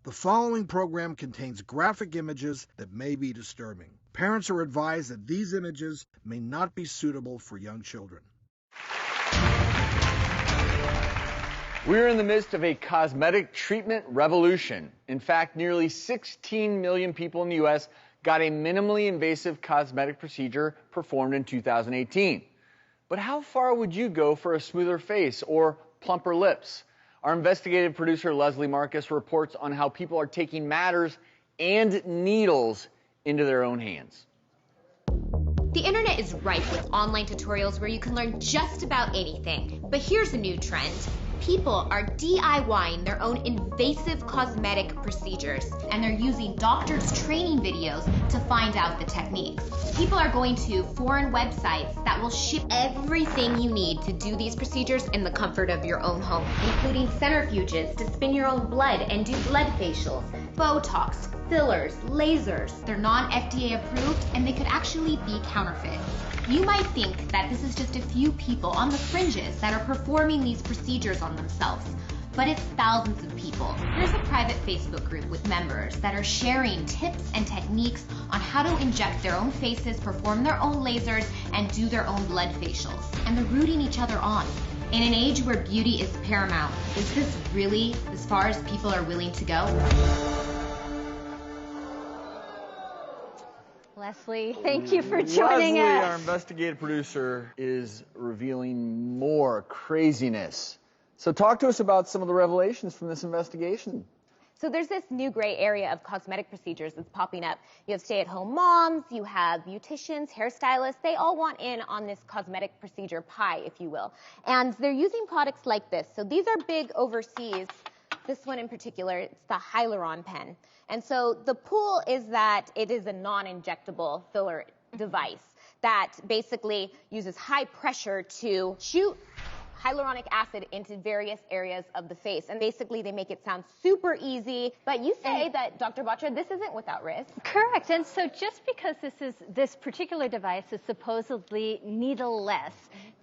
The following program contains graphic images that may be disturbing. Parents are advised that these images may not be suitable for young children. We're in the midst of a cosmetic treatment revolution. In fact, nearly 16 million people in the U.S. got a minimally invasive cosmetic procedure performed in 2018. But how far would you go for a smoother face or plumper lips? Our investigative producer Leslie Marcus reports on how people are taking matters and needles into their own hands. The internet is rife with online tutorials where you can learn just about anything. But here's a new trend. People are DIYing their own invasive cosmetic procedures, and they're using doctors' training videos to find out the techniques. People are going to foreign websites that will ship everything you need to do these procedures in the comfort of your own home, including centrifuges to spin your own blood and do blood facials, Botox, fillers, lasers. They're non-FDA approved, and they could actually be counterfeit. You might think that this is just a few people on the fringes that are performing these procedures on themselves, but it's thousands of people. There's a private Facebook group with members that are sharing tips and techniques on how to inject their own faces, perform their own lasers, and do their own blood facials. And they're rooting each other on. In an age where beauty is paramount, is this really as far as people are willing to go? Leslie, thank you for joining us. Leslie, our investigative producer, is revealing more craziness. So talk to us about some of the revelations from this investigation. So there's this new gray area of cosmetic procedures that's popping up. You have stay-at-home moms, you have beauticians, hairstylists. They all want in on this cosmetic procedure pie, if you will. And they're using products like this. So these are big overseas. This one in particular, it's the Hyaluron pen. And so the pool is that it is a non-injectable filler device that basically uses high pressure to shoot hyaluronic acid into various areas of the face. And basically they make it sound super easy. But you say that, Dr. Batra, this isn't without risk. Correct. And so just because this particular device is supposedly needle-less,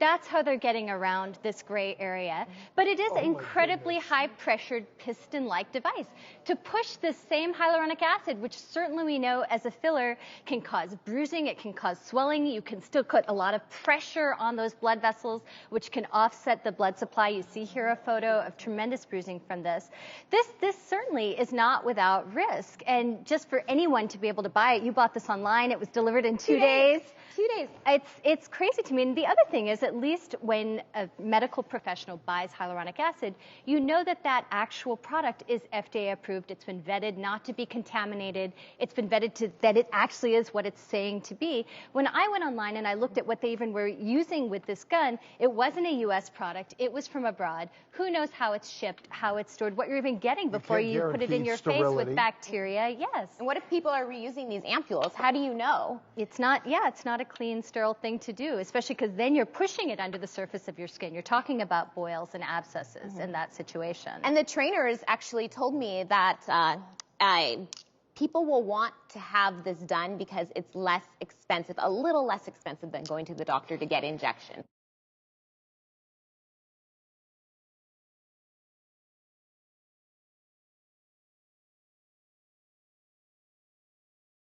that's how they're getting around this gray area. But it is an incredibly high-pressured piston-like device to push this same hyaluronic acid, which certainly we know as a filler can cause bruising, it can cause swelling. You can still put a lot of pressure on those blood vessels, which can offset the blood supply. You see here a photo of tremendous bruising from this. This certainly is not without risk. And just for anyone to be able to buy it, you bought this online, it was delivered in 2 days. 2 days. It's crazy to me. And the other thing is, at least when a medical professional buys hyaluronic acid, you know that that actual product is FDA approved. It's been vetted not to be contaminated. It's been vetted that it actually is what it's saying to be. When I went online and I looked at what they even were using with this gun, it wasn't a U.S. product. It was from abroad. Who knows how it's shipped, how it's stored, what you're even getting before you put it in your face with bacteria. Yes. And what if people are reusing these ampules? How do you know? It's not a clean, sterile thing to do, especially because then you're pushing it under the surface of your skin. You're talking about boils and abscesses in that situation. And the trainers actually told me that people will want to have this done because it's less expensive, a little less expensive than going to the doctor to get injection.